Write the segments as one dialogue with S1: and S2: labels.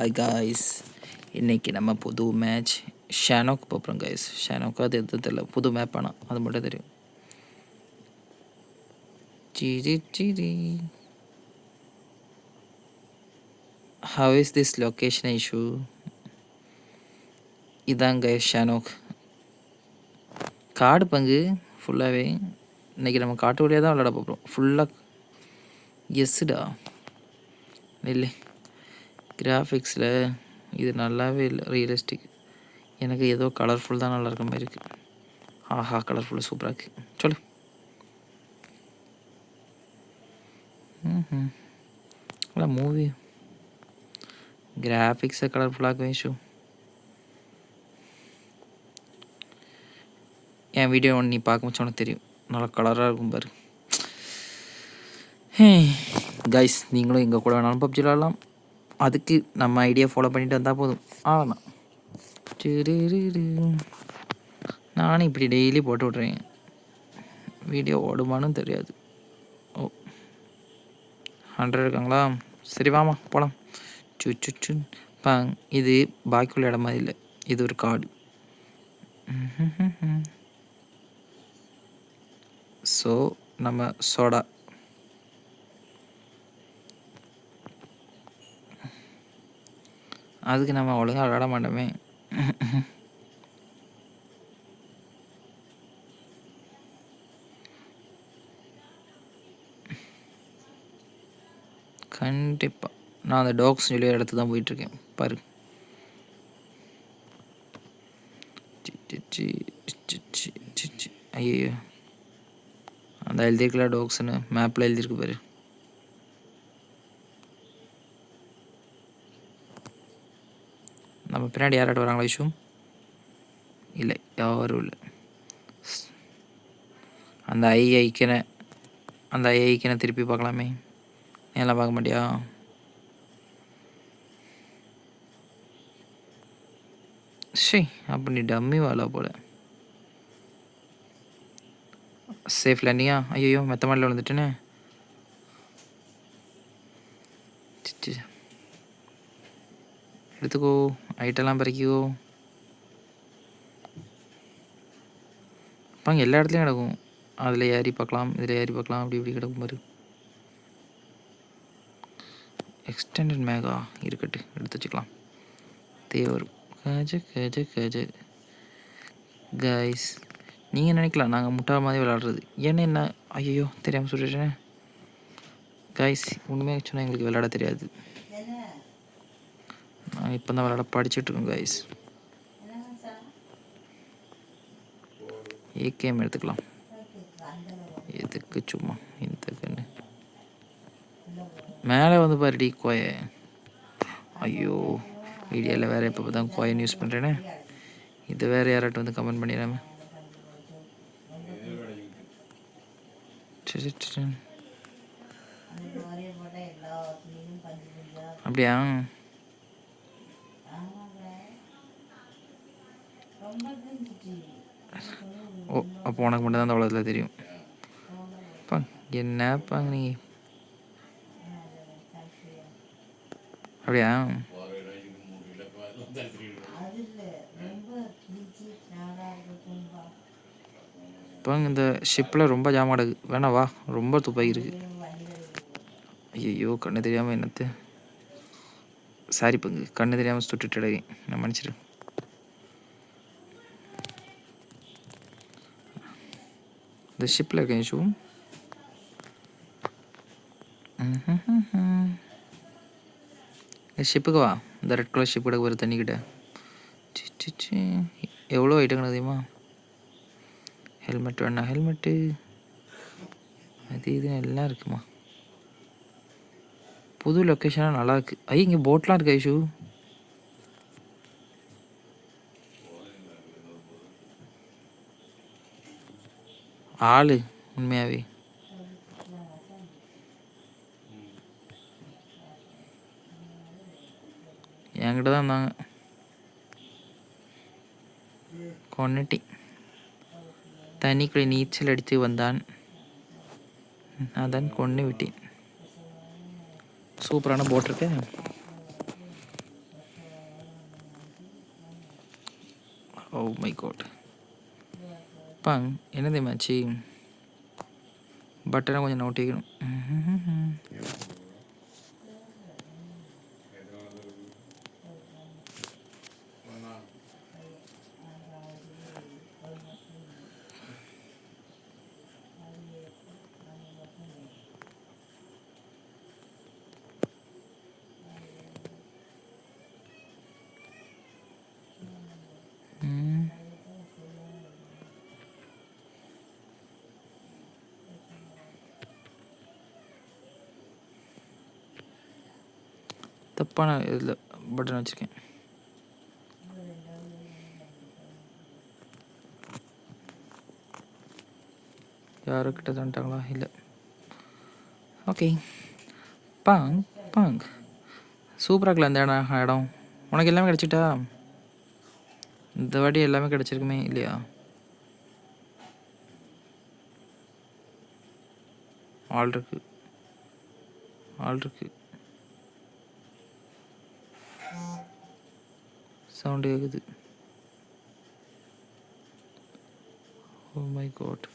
S1: Hi guys, இன்றைக்கி நம்ம புது மேட்ச் ஷானோக்கு போகிறோம் காய்ஸ். ஷானோக்கு அது எது தெரியல, புது மேப் ஆனால் அது மட்டும் தெரியும். How is this location issue? இதாங்க ஷானோக் காடு பங்கு ஃபுல்லாகவே. இன்றைக்கி நம்ம காட்டு வழியாக தான் விளையாட போகிறோம் ஃபுல்லாக. எஸ்ஸுடா இல்லை, கிராஃபிக்ஸில் இது நல்லாவே இல்லை, ரியலிஸ்டிக். எனக்கு ஏதோ கலர்ஃபுல் தான் நல்லா இருக்க மாதிரி இருக்குது. ஆஹா, கலர்ஃபுல்லாக சூப்பராக இருக்குது. சொல்லு. இல்லை மூவி கிராஃபிக்ஸை கலர்ஃபுல்லாக இஷ்யூ. என் வீடியோ ஒன்று நீ பார்க்க முடிச்ச உனக்கு தெரியும், நல்லா கலராக இருக்கும் பாரு. கைஸ், நீங்களும் எங்கள் கூட வேணாலும் பப்ஜி விளாடலாம். அதுக்கு நம்ம ஐடியா ஃபாலோ பண்ணிட்டு வந்தால் போதும், ஆகலாம். நானும் இப்படி டெய்லி போட்டு விட்றேன், வீடியோ ஓடுமானும் தெரியாது. ஓ 100 இருக்காங்களா? சரி வாமா போகலாம். சுச்சு பாங். இது பாக்கியுள்ள இடம் மாதிரி இல்லை, இது ஒரு காடு. ஸோ நம்ம சோடா அதுக்கு நம்ம ஒழுங்காக விளாட மாட்டோமே. கண்டிப்பாக நான் அந்த டாக்ஸ் சொல்லி இடத்து தான் போயிட்டுருக்கேன் பாரு. ஐயோ, அந்த எழுதியிருக்கல டாக்ஸ்னு மேப்பில் எழுதியிருக்கு பாரு. நம்ம பின்னாடி யாராட்ட வராங்களா இஷ்யூ? இல்லை, யாரும் இல்லை. அந்த ஐக்கனை திருப்பி பார்க்கலாமே. ஏன்லாம் பார்க்க மாட்டியா? சரி, அப்போ நீ டம்மி வாழ போல. சேஃப் லேண்டிங்கா? ஐயோ, மெத்த மாடியில் விழுந்துட்டேனே. எடுத்துக்கோ, ஐட்டெல்லாம் பறிக்கோ. பாங்க எல்லா இடத்துலையும் கிடக்கும். அதில் ஏறி பார்க்கலாம், இதில் ஏறி பார்க்கலாம், அப்படி இப்படி கிடக்கும் பாரு. எக்ஸ்டெண்டட் மேகா இருக்கட்டு, எடுத்து வச்சுக்கலாம், தேவரும். கஜ கைஸ், நீங்கள் நினைக்கலாம் நாங்கள் முட்டா மாதிரி விளாட்றது. என்ன ஐயோ தெரியாமல் சொல்லிட்டேன் கைஸ். உண்மையாக சொன்னால் எங்களுக்கு விளையாட தெரியாது. நான் இப்போ தான் விளையாட படிச்சுட்ருக்கோம் கைஸ். ஏகேஎம் எடுத்துக்கலாம். எதுக்கு சும்மா இந்த கண்ணு மேலே வந்து பாருடி கோய. ஐயோ, வீடியோவில் வேறு எப்போ தான் கோயின் யூஸ் பண்ணுறேனே. இது வேறு யாராட்டும் வந்து கமெண்ட் பண்ணிடாம. அப்படியா? ஓ, அப்போ உனக்கு மட்டும் தான் அந்த உலகத்தில் தெரியும். என்னப்பாங்க நீ? அப்படியா? இப்போ இந்த ஷிப்பில் ரொம்ப ஜாம் கிடக்கு, வேணா வா, ரொம்ப துப்பாக்கி இருக்குது. ஐயோ, கண்ணு தெரியாமல் என்னத்து. சாரி பங்கு, கண்ணு தெரியாமல் சுட்டுட்டு நான் மன்னிச்சிரு. இந்த ஷிப்பில் இருக்கேன் ஷூ. ஷிப்புக்கு வா, இந்த ரெட் கலர் ஷிப் கிடக்கு ஒரு தண்ணிக்கிட்ட. எவ்வளோ ஐட்டம் கிடக்குதுமா. ஹெல்மெட் வேணா, ஹெல்மெட்டு அது இது எல்லாம் இருக்குமா. புது லொக்கேஷனாக நல்லா இருக்கு. ஐயோ, இங்கே போட்லாம் இருக்கு ஐஷு. ஆளு உண்மையாகவே என்கிட்ட தான் இருந்தாங்க. கொன்னுட்டி தண்ணிக்குள்ளே நீச்சல் அடித்து வந்தான், அதான் கொன்று விட்டேன். சூப்பரான போட் இருக்கு. ஓ மை காட். பாங் என்ன தெரியுமாச்சு, பட்டனை கொஞ்சம் நோட்டிக்கணும். தப்பான இதில் பட்டன் வச்சுருக்கேன். யாருக்கிட்ட தந்துட்டாங்களா? இல்லை. ஓகே. பாங் பாங் சூப்பராக இருக்கல அந்த இடம். உனக்கு எல்லாமே கிடச்சிட்டா? இந்த வாட்டி எல்லாமே கிடச்சிருக்குமே இல்லையா? ஆள் இருக்கு. சவுண்டு கேட்குது. Oh my god.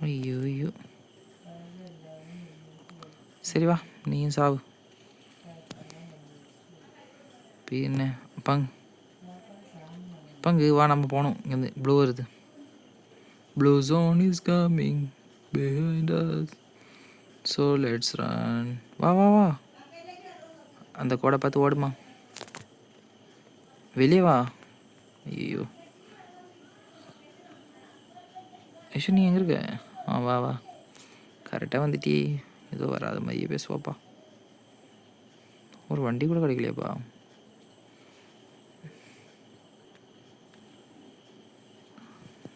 S1: ஐயோ. சரி வா, நீயும் சாவு. பின்ன பங்கு வா, நம்ம போகணும். இங்கேருந்து ப்ளூ வருது. Blue zone is coming behind us, so let's run. வா வா வா, அந்த கோடை பார்த்து ஓடுமா. வெளியே வா. ஐயோ ஐஷு, நீ எங்கே இருக்க? வா வா, கரெக்டாக வந்துட்டி. ஏதோ வராத மாதிரியே பேசுவாப்பா. ஒரு வண்டி கூட கிடைக்கலையாப்பா.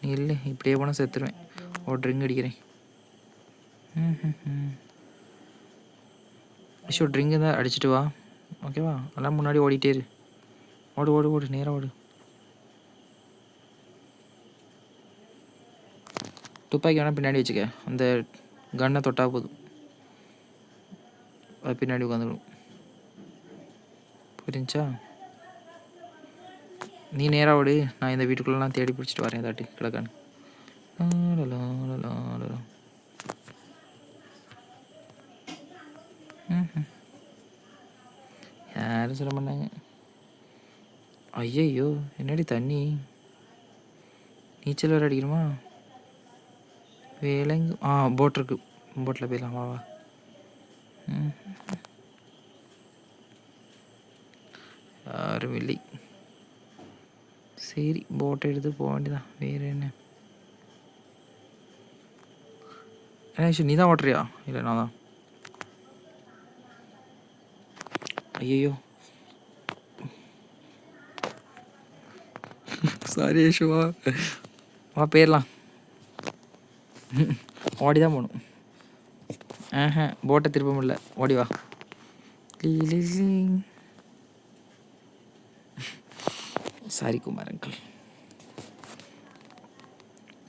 S1: நீ இல்லை, இப்படியே போனால் செத்துருவேன். ஒரு ட்ரிங்க் அடிக்கிறேன். ஐஷோ, ட்ரிங்க் தான் அடிச்சுட்டு வா. ஓகேவா? எல்லாம் முன்னாடி ஓடிட்டே இரு. ஓடு நேராக ஓடு. துப்பாக்கி வேணால் பின்னாடி வச்சுக்க. அந்த கன்னை தொட்டா போதும், அது பின்னாடி உட்காந்துடும். புரிஞ்சா? நீ நேராக ஓடு. நான் இந்த வீட்டுக்குள்ளெலாம் தேடி பிடிச்சிட்டு வரேன் ஏதாட்டி கிடக்கான்னு. யாரும் சொல்ல மாட்டாங்க. ஐயையோ, என்னடி தண்ணி? நீச்சல் வேறு அடிக்கணுமா? வேலைங்க போட் இருக்கு, போட்டில் போயிடலாம். வா. யாரும் இல்லை. சரி, போட்டை எடுத்து போக வேண்டியதான். வேறு என்ன? என்ன நீ தான் ஓட்டுறியா? இல்லை நான் தான். ஐயோ சாரி ஐஷுவா. வா போயிடலாம். ஓடி தான் போகணும். போட்டை திருப்ப முடியல. ஓடி வா. சாரி குமார் அங்கிள்,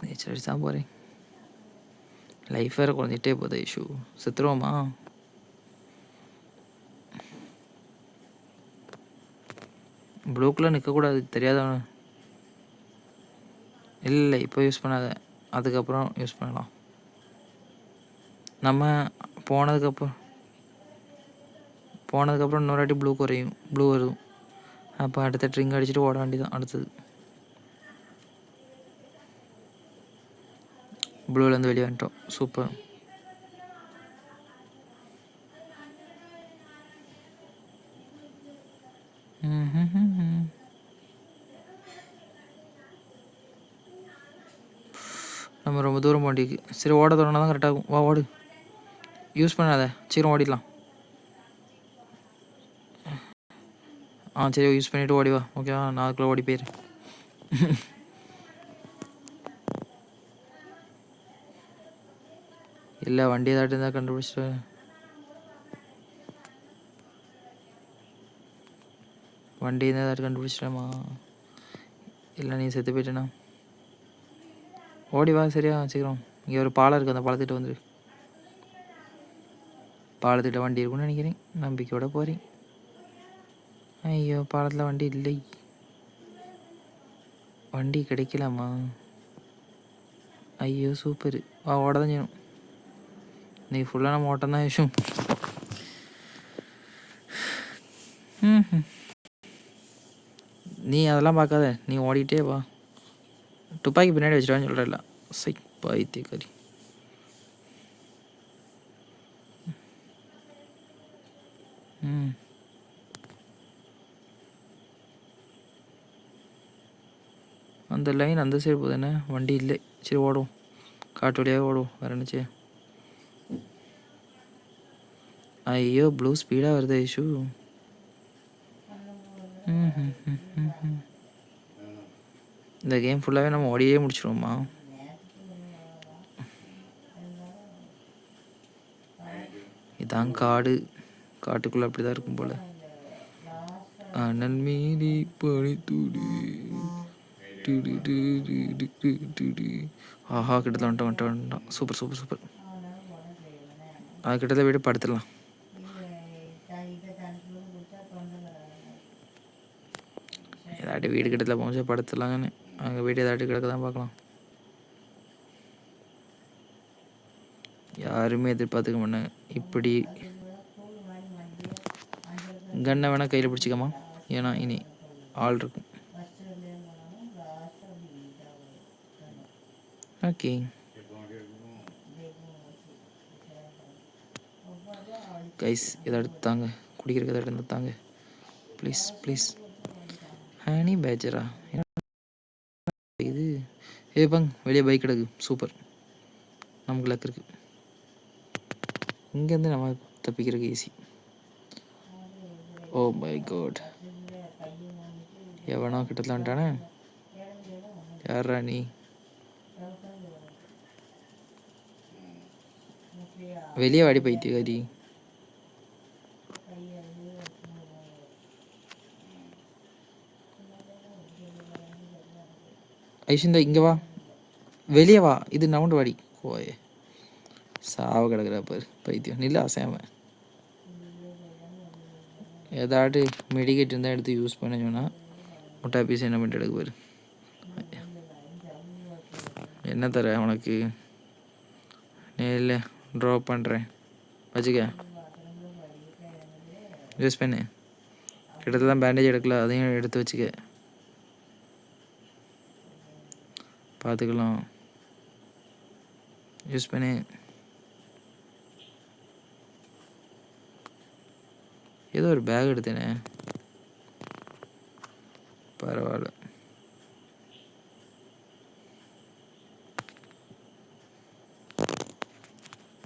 S1: நேச்சர் அடிச்சு தான் போகிறேன். லைஃப் வேறு குறைஞ்சிட்டே போகுது ஐஷு. செத்துருவோமா? ப்ளூக்குள்ளே நிற்கக்கூடாது, தெரியாதவன. இல்லை, இப்போ யூஸ் பண்ணாத, அதுக்கப்புறம் யூஸ் பண்ணலாம். நம்ம போனதுக்கப்புறம் இன்னொரு வாட்டி ப்ளூ வரும். அப்போ அடுத்த ட்ரிங்க் அடிச்சுட்டு ஓட வேண்டியதான். அடுத்தது ப்ளூலேருந்து வெளியே வந்துட்டோம். சூப்பர். நம்ம ரொம்ப தூரம் போண்டிக்கு. சரி, ஓட தொடங்கினா தான் கரெக்டாகும். வா ஓடு. யூஸ் பண்ணாத, சீக்கிரம் ஓடிடலாம். சரி, யூஸ் பண்ணிவிட்டு ஓடி வா. ஓகேவா? நான் அதுக்குள்ளே ஓடி போயிரு. இல்லை, வண்டி ஏதாட்டு இருந்தால் கண்டுபிடிச்சிட்டு வண்டி இருந்தால் ஏதாவது கண்டுபிடிச்சிடாமா? இல்லை நீ செத்து போயிட்டேனா? ஓடி வா, சரியா சீக்கிரம். இங்கே ஒரு பாலம் இருக்குது, அந்த பாலத்திட்ட வந்துடு. பாலத்திட்ட வண்டி இருக்குன்னு நினைக்கிறேன், நம்பிக்கையோட போகிறேன். ஐயோ, பாலத்தில் வண்டி இல்லை. வண்டி கிடைக்கலாமா? ஐயோ சூப்பர். ஓட தான் செய்யணும். நீ ஃபுல்லாக நம்ம ஓட்டம் தான் விஷயம். நீ அதெல்லாம் பார்க்காத, நீ ஓடிட்டே வா. துப்பாக்கி பின்னாடி வச்சுட்டான்னு சொல்கிறல்ல, சை பைத்தியக்காரி. அந்த லைன் அந்த சைடு போகுதுண்ணே, வண்டி இல்லை. சரி ஓடும், காட்டு வழியாக ஓடும், வேறு என்னச்சு. ஐயோ ப்ளூ ஸ்பீடாக வருது ஐஷு. இந்த கேம் ஃபுல்லாகவே நம்ம ஓடியே முடிச்சிடுவோமா? இதான் காடு, காட்டுக்குள்ளே அப்படி தான் இருக்கும் போல். அனல் மீறி பனி துளி. ஆஹா, கிட்டத்தில் வந்துட்டான். Super super super. அது கிட்டத்தில் வீடு படுத்துடலாம். ஏதாட்டி வீடு கிட்டத்தில் போச்சு படுத்துடலாங்கன்னு. அங்கே வீடு ஏதாட்டி கிடக்க தான் பார்க்கலாம். யாருமே எதிர்பார்த்துக்க மாட்டாங்க. இப்படி கன்னை வேணால் கையில் பிடிச்சிக்கமா, ஏன்னா இனி ஆள் இருக்கும். ஓகே, கைஸ் எதாவது தாங்க, குடிக்கிறதுக்கு எதாவது இருந்தால் தாங்க ப்ளீஸ் ப்ளீஸ். ஹனி பேஜரா இது? பங் வெளியே பைக் கிடக்கு, சூப்பர். நமக்கு லக் இருக்குது. இங்கேருந்து நம்ம தப்பிக்கிறதுக்கு ஈஸி. ஓ மை காட், எவனோ கிட்டத்தில் வந்துட்டானே. யாரா நீ? வெளியே வாடி பைத்தியக்காரி. ஐஷிந்தா இங்கே வா, வெளியே வா. இது நவுண்டு வாடி கோயே. சாவ கிடக்குறா பாரு பைத்தியம். நில்ல அசையாம. ஏதாட்டு மெடிக்கேட் இருந்தால் எடுத்து யூஸ் பண்ண சொன்னால் முட்டா பீஸ் என்ன பண்ணிட்டு எடுக்க பாரு. என்ன தர உனக்கு? நீ இல்லை, ட்ராப் பண்ணுறேன் வச்சுக்க, யூஸ் பண்ணு. கிட்டத்தட்ட தான் பேண்டேஜ் எடுக்கல, அதையும் எடுத்து வச்சுக்க, பார்த்துக்கலாம். யூஸ் பண்ணு. ஏதோ ஒரு பேக் எடுத்தேனே, பரவாயில்ல.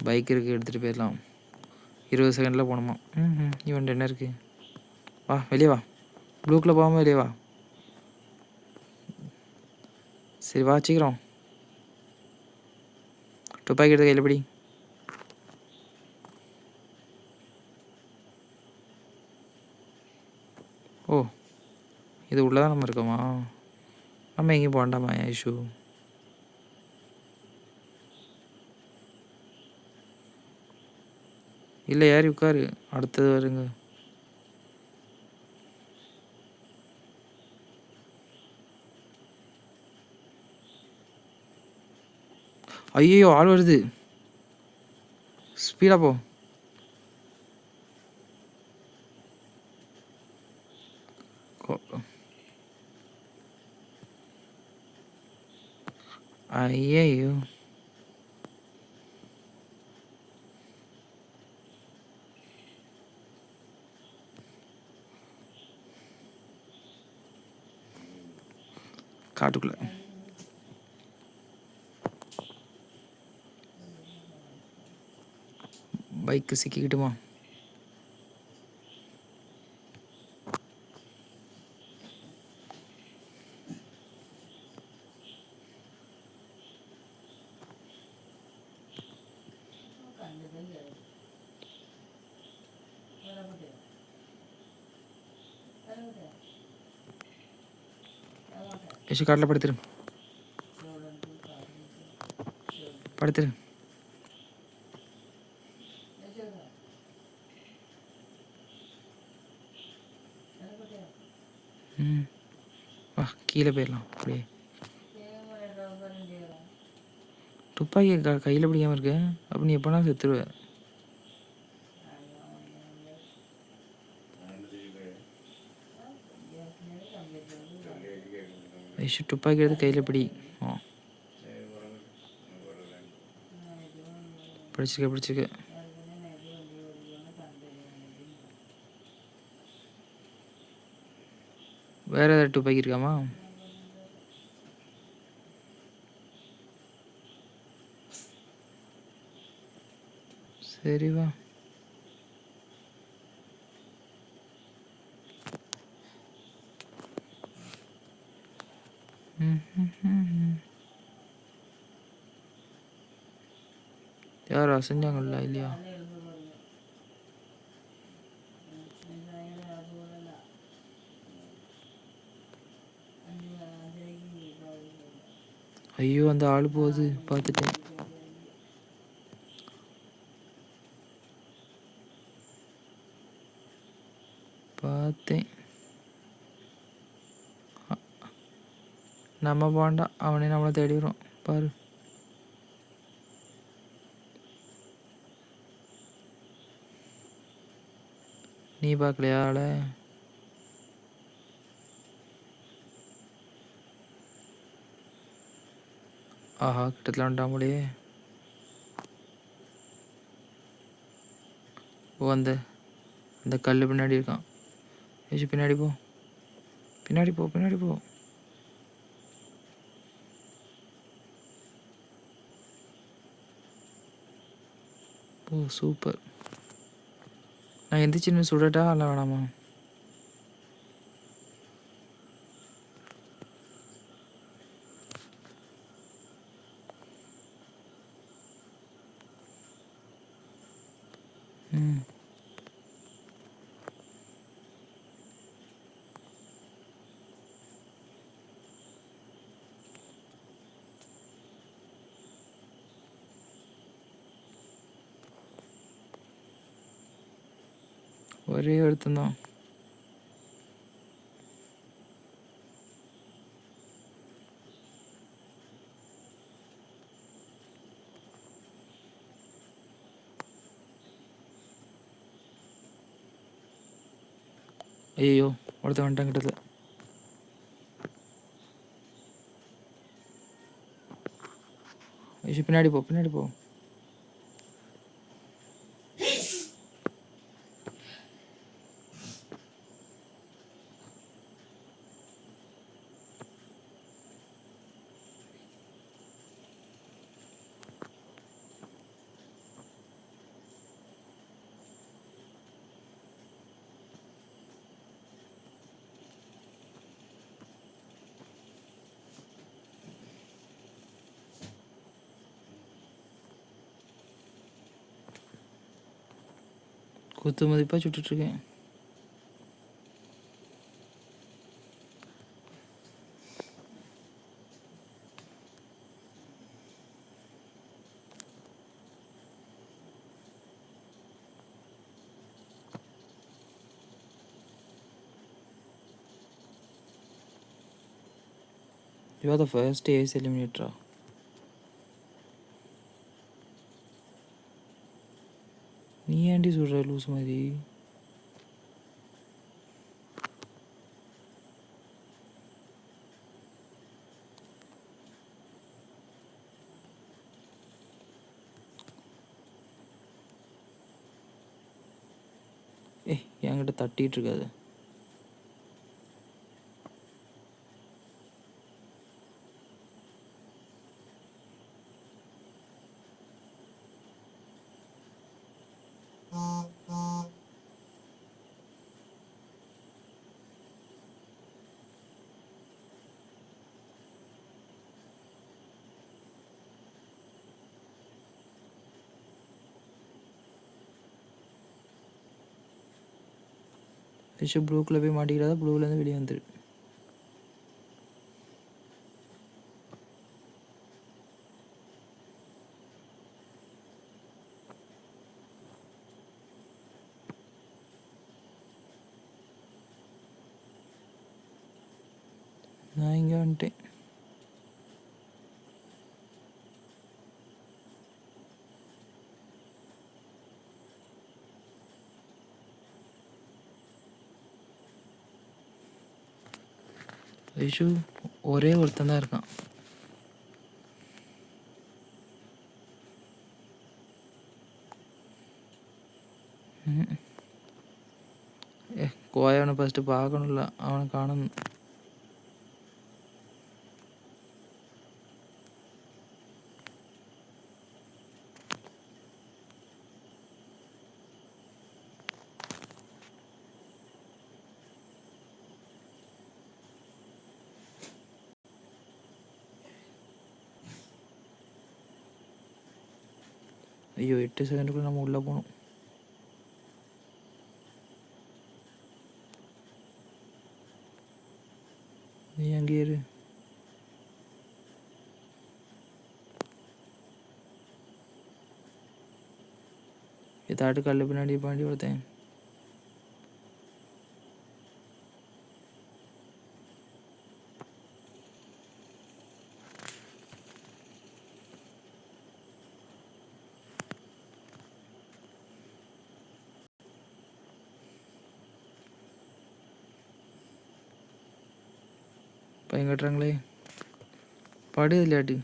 S1: பைக் இருக்குது, எடுத்துகிட்டு போயிடலாம். 20 செகண்டில் போகணுமா? இவன் என்ன இருக்குது? வா வெளியே வா, ப்ளூக்கில் போகாமல் வெளியே வா. சரி வா சீக்கிரம். துப்பாக்கி எடுத்து கையில் பிடி. ஓ, இது உள்ளதான் நம்ம இருக்கோமா? நம்ம எங்கேயும் போகண்டாமா ஐஷு? இல்லை யார் உட்காரு, அடுத்தது வருங்க. ஐயோ ஆள் வருது, ஸ்பீடாக போ. ஐயோ காட்டுக்குள்ள பைக்கு சிக்கிக்கிட்டுமா? யசு காட்டில் படுத்துரு, படுத்துரு. ம் வா கீழே போயிடலாம் அப்படியே. துப்பாக்கி கையில் பிடிக்காமல் இருக்க, அப்போ நீ எப்போனா செத்துருவ. ஐஷு துப்பாக்கி எடுத்து கையில் பிடி. ஆ பிடிச்சிருக்க பிடிச்சிருக்க. வேறு ஏதாவது துப்பாக்கி இருக்காமா? சரி வா. யார் அசைஞ்சாங்கல்ல இல்லையா? ஐயோ அந்த ஆள் போகுது பார்த்துட்டேன். பார்த்தேன். நம்ம போண்டாம், அவனே நம்மளை தேடி வரும் பாரு. நீ பார்க்கலையா ஆளை? ஆஹா கிட்டத்தில் வந்துட்டாங்களே. ஓ அந்த அந்த கல் பின்னாடி இருக்கான். ஏச்சு பின்னாடி போ, பின்னாடி போ, பின்னாடி போ. ஓ சூப்பர். நான் எந்திரிச்சின்னு சுடட்டா இல்லை வேணாமா? ம் ஒரே ஒருத்தந்தான். ஐயோ ஒருத்தன் வந்துட்டான் கிட்டத்தில். ஐயோ பின்னாடி போ, பின்னாடி போ. குத்து மதிப்பாக சுட்டுட்ருக்கேன். You are the first ace eliminator. நீ ஏன்டி சொல்கிற லூஸ் மாதிரி? என்கிட்ட தட்டிகிட்டு இருக்காது. ரிஷப் ப்ளூக்குள்ளே போய் மாட்டிக்கிறாத, ப்ளூலேருந்து வெளியே வந்துரு. நான் இங்கே வந்துட்டேன். ஐஷு ஒரே ஒருத்தன் தான் இருக்கான். கோயவனை ஃபஸ்ட்டு பார்க்கணும்ல, அவனை காணணும். ஐயோ 8 செகண்டுக்குள்ளே நம்ம உள்ளே போகணும். நீ அங்கே இரு. ஏதாட்டு கல்லு பின்னாடி பாண்டி ஒருத்தன். பையன் கட்டுறாங்களே படு இல்லையாட்டு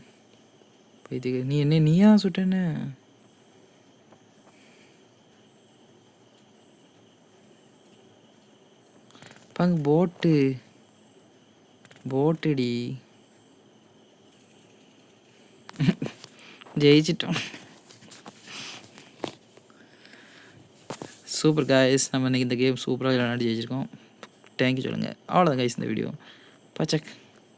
S1: பைத்திய. நீ என்ன நீயா சுட்டேன்னு பாங்க. போட்டுடி ஜெயிச்சிட்டோம். சூப்பர் காய்ஸ், நம்ம இன்றைக்கி இந்த கேம் சூப்பராக விளையாடி ஜெயிச்சிருக்கோம். தேங்க்யூ சொல்லுங்கள். அவ்வளோதான் கைஸ் இந்த வீடியோ. பச்சக்.